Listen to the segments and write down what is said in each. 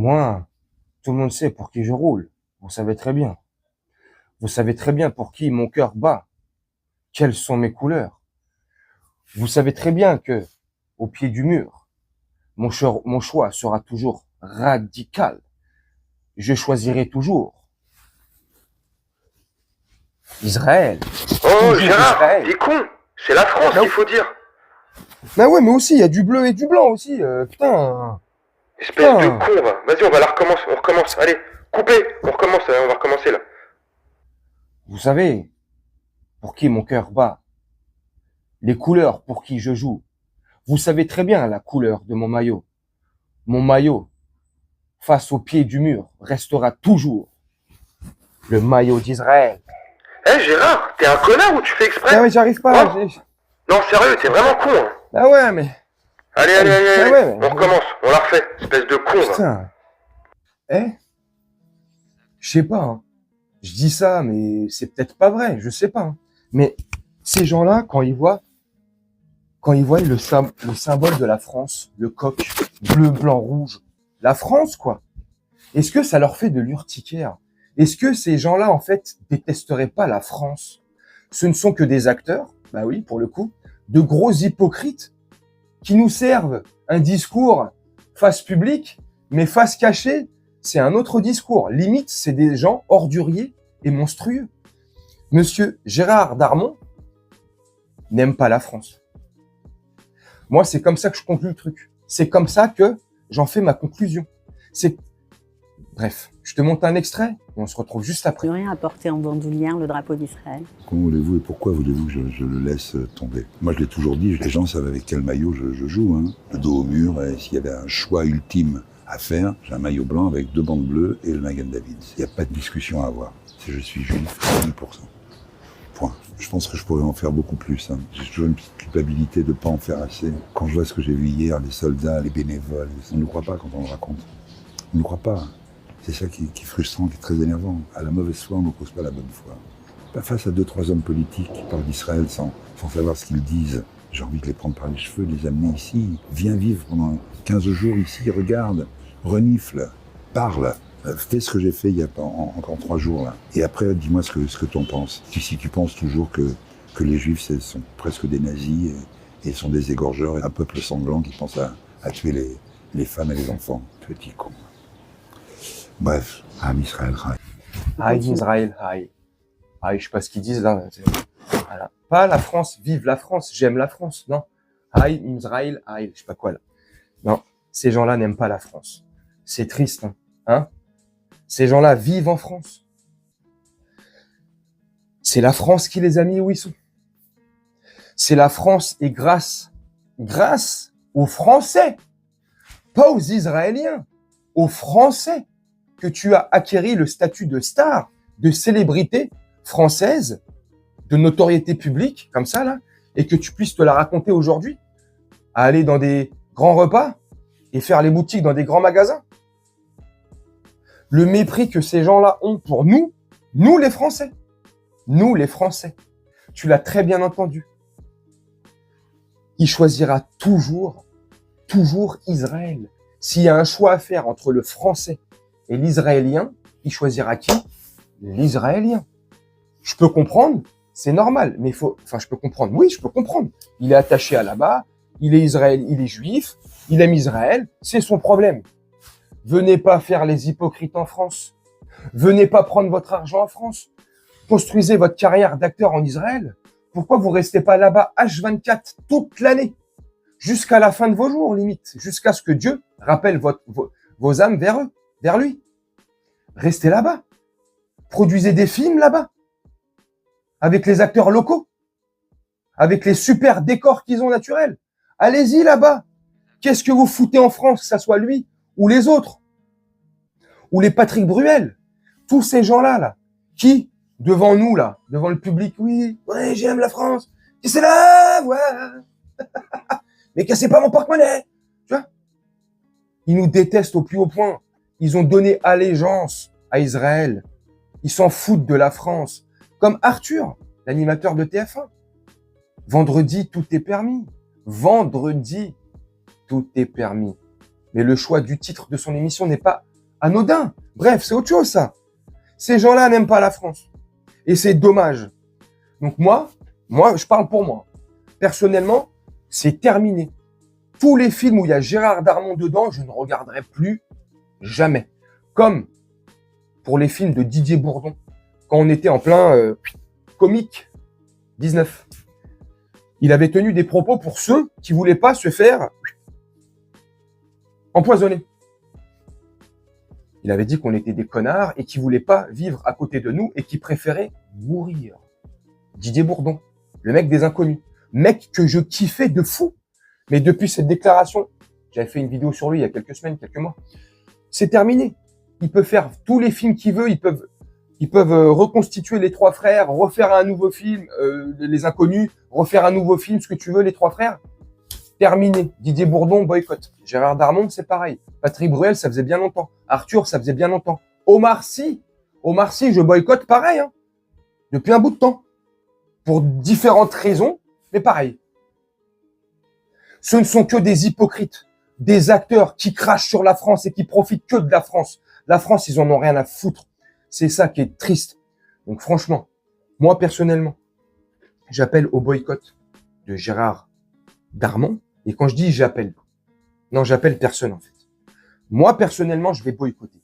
Moi, tout le monde sait pour qui je roule. Vous savez très bien. Vous savez très bien pour qui mon cœur bat. Quelles sont mes couleurs. Vous savez très bien que, au pied du mur, mon choix sera toujours radical. Je choisirai toujours Israël. Oh, Toujours Gérard, Israël. t'es con. C'est la France Non. qu'il faut dire. Bah ouais, mais aussi, il y a du bleu et du blanc aussi. Putain. Espèce de Putain. con, va. Vas-y, on recommence. Allez, coupez. On recommence, on va recommencer là. Vous savez pour qui mon cœur bat. Les couleurs pour qui je joue. Vous savez très bien la couleur de mon maillot. Mon maillot, face au pied du mur, restera toujours le maillot d'Israël. Eh, Gérard, t'es un connard ou tu fais exprès? Ah ouais, j'arrive pas. Oh. Non, sérieux, t'es vraiment con. Hein. Ah ouais, mais... Allez, Ah ouais, mais... On recommence, on la refait. Espèce de con, va. Putain. Je sais pas. Hein. Je dis ça, mais c'est peut-être pas vrai. Je sais pas. Hein. Mais ces gens-là, quand ils voient le symbole de la France, le coq bleu, blanc, rouge, la France, quoi. Est-ce que ça leur fait de l'urticaire? Est-ce que ces gens-là, en fait, détesteraient pas la France? Ce ne sont que des acteurs, bah oui, pour le coup, de gros hypocrites qui nous servent un discours face publique, mais face cachée, c'est un autre discours. Limite, c'est des gens orduriers et monstrueux. Monsieur Gérard Darmon n'aime pas la France. Moi, c'est comme ça que je conclue le truc. C'est comme ça que j'en fais ma conclusion. Bref, je te montre un extrait et on se retrouve juste après. Plus rien à porter en bandoulière le drapeau d'Israël. Comment voulez-vous et pourquoi voulez-vous que je le laisse tomber? Moi, je l'ai toujours dit, les gens savent avec quel maillot je joue. Hein. Le dos au mur, et s'il y avait un choix ultime à faire, j'ai un maillot blanc avec 2 bandes bleues et le Magen David. Il n'y a pas de discussion à avoir. Si je suis juif, 100%. Point. Je pense que je pourrais en faire beaucoup plus. Hein. J'ai toujours une petite culpabilité de ne pas en faire assez. Quand je vois ce que j'ai vu hier, les soldats, les bénévoles, on ne croit pas quand on le raconte. On ne croit pas. C'est ça qui est frustrant, qui est très énervant. À la mauvaise foi, on n'oppose pas la bonne foi. Pas face à 2-3 hommes politiques qui parlent d'Israël sans savoir ce qu'ils disent. J'ai envie de les prendre par les cheveux, de les amener ici. Viens vivre pendant 15 jours ici, regarde, renifle, parle. Fais ce que j'ai fait il y a encore 3 jours là. Et après, dis-moi ce que tu en penses. Si tu penses toujours que les Juifs sont presque des nazis et sont des égorgeurs et un peuple sanglant qui pense à tuer les femmes et les enfants. Petit con. Bref, Am Israël Chai. Aïe Israël, aïe. Aïe, je sais pas ce qu'ils disent là. Voilà. Pas la France, vive la France, j'aime la France. Non. Aïe Israël, aïe, je sais pas quoi là. Non, ces gens-là n'aiment pas la France. C'est triste, hein. Ces gens-là vivent en France. C'est la France qui les a mis où ils sont. C'est la France et grâce aux Français, pas aux Israéliens, aux Français, que tu as acquéri le statut de star, de célébrité française, de notoriété publique, comme ça, là, et que tu puisses te la raconter aujourd'hui, à aller dans des grands repas et faire les boutiques dans des grands magasins. Le mépris que ces gens-là ont pour nous les Français. Nous les Français. Tu l'as très bien entendu. Il choisira toujours Israël. S'il y a un choix à faire entre le Français et l'Israélien, il choisira qui? L'Israélien. Je peux comprendre, c'est normal, mais je peux comprendre. Oui, je peux comprendre. Il est attaché à là-bas, il est juif, il aime Israël, c'est son problème. Venez pas faire les hypocrites en France. Venez pas prendre votre argent en France. Construisez votre carrière d'acteur en Israël. Pourquoi vous restez pas là-bas H24 toute l'année? Jusqu'à la fin de vos jours, limite. Jusqu'à ce que Dieu rappelle vos âmes vers lui. Restez là-bas. Produisez des films là-bas. Avec les acteurs locaux. Avec les super décors qu'ils ont naturels. Allez-y là-bas. Qu'est-ce que vous foutez en France, que ça soit lui ou les autres? Ou les Patrick Bruel. Tous ces gens-là, là, qui, devant nous, là, devant le public, oui, j'aime la France. C'est là, ouais. Mais cassez pas mon porte-monnaie. Tu vois? Ils nous détestent au plus haut point. Ils ont donné allégeance à Israël. Ils s'en foutent de la France. Comme Arthur, l'animateur de TF1. Vendredi, tout est permis. Vendredi, tout est permis. Mais le choix du titre de son émission n'est pas anodin. Bref, c'est autre chose, ça. Ces gens-là n'aiment pas la France. Et c'est dommage. Donc moi, je parle pour moi. Personnellement, c'est terminé. Tous les films où il y a Gérard Darmon dedans, je ne regarderai plus jamais. Comme pour les films de Didier Bourdon, quand on était en plein comique 19. Il avait tenu des propos pour ceux qui voulaient pas se faire empoisonner. Il avait dit qu'on était des connards et qui voulaient pas vivre à côté de nous et qui préféraient mourir. Didier Bourdon, le mec des Inconnus. Mec que je kiffais de fou. Mais depuis cette déclaration, j'avais fait une vidéo sur lui il y a quelques semaines, quelques mois, c'est terminé. Il peut faire tous les films qu'il veut, ils peuvent reconstituer les trois frères, refaire un nouveau film, les Inconnus, refaire un nouveau film, ce que tu veux, les trois frères. Terminé. Didier Bourdon, boycott. Gérard Darmon, c'est pareil. Patrick Bruel, ça faisait bien longtemps. Arthur, ça faisait bien longtemps. Omar Sy, je boycotte pareil, hein, depuis un bout de temps. Pour différentes raisons, mais pareil. Ce ne sont que des hypocrites, des acteurs qui crachent sur la France et qui profitent que de la France. La France, ils en ont rien à foutre. C'est ça qui est triste. Donc franchement, moi personnellement, j'appelle au boycott de Gérard Darmon. Et quand je dis j'appelle personne en fait. Moi personnellement, je vais boycotter.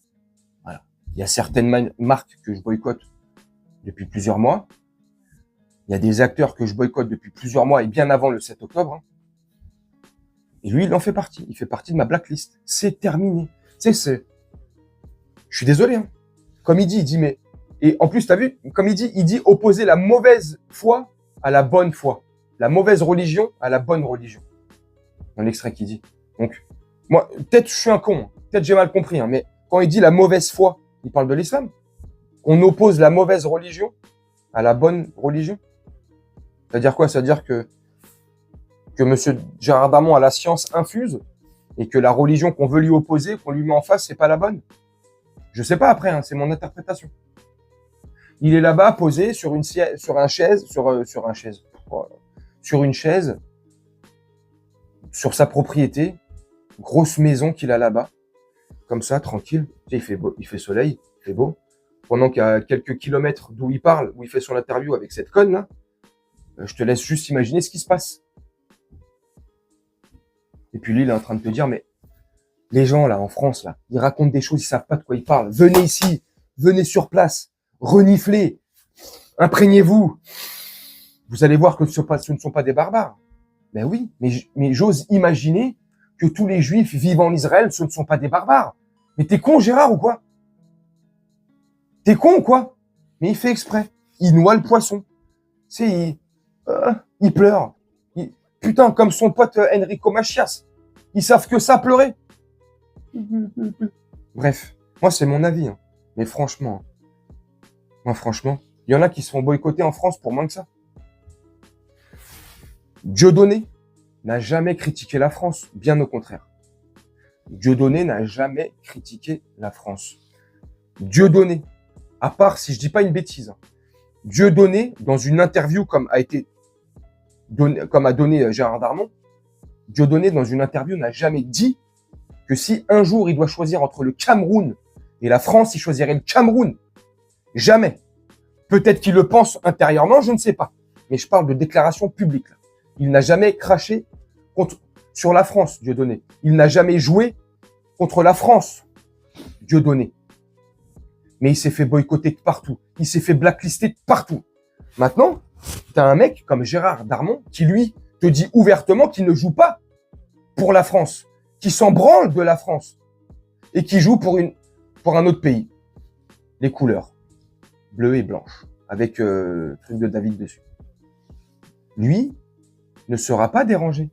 Voilà. Il y a certaines marques que je boycotte depuis plusieurs mois. Il y a des acteurs que je boycotte depuis plusieurs mois et bien avant le 7 octobre. Hein. Et lui, il en fait partie. Il fait partie de ma blacklist. C'est terminé. Je suis désolé. Hein. Comme il dit, mais... Et en plus, t'as vu, comme il dit opposer la mauvaise foi à la bonne foi. La mauvaise religion à la bonne religion. Dans l'extrait qu'il dit. Donc, moi, peut-être je suis un con. Hein. Peut-être j'ai mal compris. Hein, mais quand il dit la mauvaise foi, il parle de l'islam. On oppose la mauvaise religion à la bonne religion. C'est-à-dire quoi? C'est-à-dire que monsieur Gérard Darmon a la science infuse et que la religion qu'on veut lui opposer, qu'on lui met en face, c'est pas la bonne. Je sais pas après, hein, c'est mon interprétation. Il est là-bas posé sur une chaise, sur sa propriété, grosse maison qu'il a là-bas, comme ça, tranquille. Tu sais, il fait beau, il fait soleil, il fait beau. Pendant qu'à quelques kilomètres d'où il parle, où il fait son interview avec cette conne là, je te laisse juste imaginer ce qui se passe. Et puis lui, il est en train de te dire, mais les gens là en France là, ils racontent des choses, ils savent pas de quoi ils parlent. Venez ici, venez sur place, reniflez, imprégnez-vous. Vous allez voir que ce ne sont pas des barbares. Ben oui, mais j'ose imaginer que tous les Juifs vivant en Israël, ce ne sont pas des barbares. Mais t'es con, Gérard, ou quoi? T'es con ou quoi? Mais il fait exprès. Il noie le poisson. Il pleure. Putain, comme son pote Enrico Macias. Ils savent que ça, pleurer. Bref, moi, c'est mon avis. Hein. Mais franchement, il y en a qui se font boycotter en France pour moins que ça. Dieudonné n'a jamais critiqué la France, bien au contraire. Dieudonné n'a jamais critiqué la France. Dieudonné, à part si je dis pas une bêtise, hein, Dieudonné, dans une interview comme a donné Gérard Darmon, Dieudonné, dans une interview, n'a jamais dit que si un jour il doit choisir entre le Cameroun et la France, il choisirait le Cameroun. Jamais. Peut-être qu'il le pense intérieurement, je ne sais pas. Mais je parle de déclaration publique. Là. Il n'a jamais craché sur la France, Dieudonné. Il n'a jamais joué contre la France, Dieudonné. Mais il s'est fait boycotter de partout. Il s'est fait blacklister de partout. Maintenant, t'as un mec comme Gérard Darmon qui, lui, te dit ouvertement qu'il ne joue pas pour la France, qui s'en branle de la France et qui joue pour un autre pays. Les couleurs, bleu et blanche, avec le truc de David dessus. Lui ne sera pas dérangé,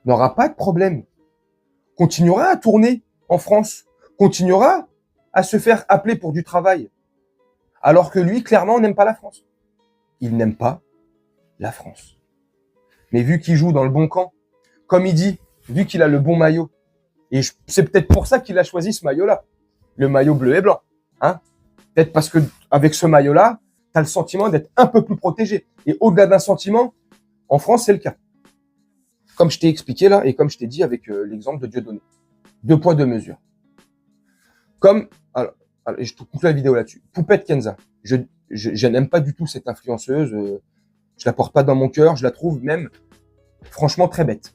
n'aura pas de problème, continuera à tourner en France, continuera à se faire appeler pour du travail, alors que lui, clairement, n'aime pas la France. Il n'aime pas la France. Mais vu qu'il joue dans le bon camp, comme il dit, vu qu'il a le bon maillot, et c'est peut-être pour ça qu'il a choisi ce maillot-là, le maillot bleu et blanc, hein. Peut-être parce que avec ce maillot-là, t'as le sentiment d'être un peu plus protégé. Et au-delà d'un sentiment, en France, c'est le cas. Comme je t'ai expliqué là, et comme je t'ai dit avec l'exemple de Dieudonné. 2 poids, 2 mesures. Comme, je te conclue la vidéo là-dessus. Poupette Kenza. Je n'aime pas du tout cette influenceuse. Je la porte pas dans mon cœur. Je la trouve même, franchement, très bête.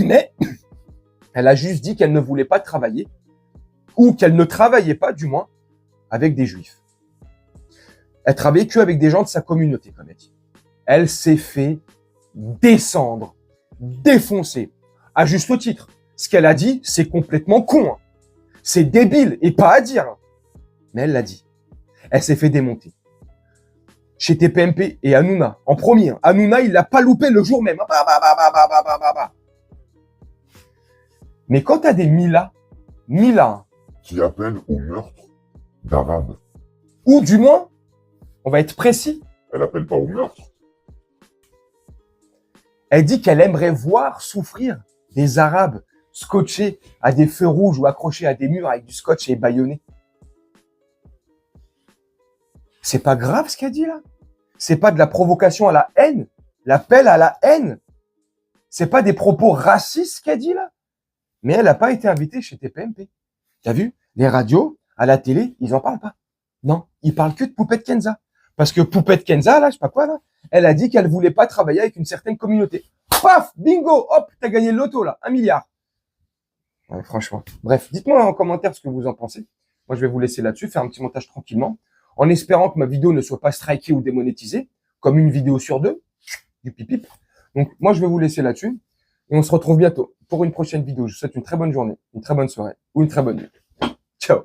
Mais, elle a juste dit qu'elle ne voulait pas travailler, ou qu'elle ne travaillait pas, du moins, avec des juifs. Elle travaillait que avec des gens de sa communauté, comme elle dit. Elle s'est fait descendre, défoncer, à juste titre. Ce qu'elle a dit, c'est complètement con. Hein. C'est débile, et pas à dire. Hein. Mais elle l'a dit. Elle s'est fait démonter. Chez TPMP et Hanouna, en premier. Hein. Hanouna, il l'a pas loupé le jour même. Mais quand t'as des Mila, Qui appelle au meurtre d'Arabes. ou du moins, on va être précis, Elle appelle pas au meurtre. elle dit qu'elle aimerait voir souffrir des Arabes scotchés à des feux rouges ou accrochés à des murs avec du scotch et bâillonnés. C'est pas grave ce qu'elle dit là. C'est pas de la provocation à la haine, l'appel à la haine. C'est pas des propos racistes qu'elle dit là. Mais elle n'a pas été invitée chez TPMP. T'as vu? Les radios, à la télé, ils en parlent pas. Non, ils parlent que de Poupette Kenza. Parce que Poupette Kenza, là, je sais pas quoi, là, elle a dit qu'elle voulait pas travailler avec une certaine communauté. Paf! Bingo! Hop! T'as gagné le loto, là. 1 milliard. Ouais, franchement. Bref, dites-moi en commentaire ce que vous en pensez. Moi, je vais vous laisser là-dessus, faire un petit montage tranquillement, en espérant que ma vidéo ne soit pas strikée ou démonétisée, comme une vidéo sur 2, du pipip. Donc, moi, je vais vous laisser là-dessus, et on se retrouve bientôt pour une prochaine vidéo. Je vous souhaite une très bonne journée, une très bonne soirée, ou une très bonne nuit. Ciao!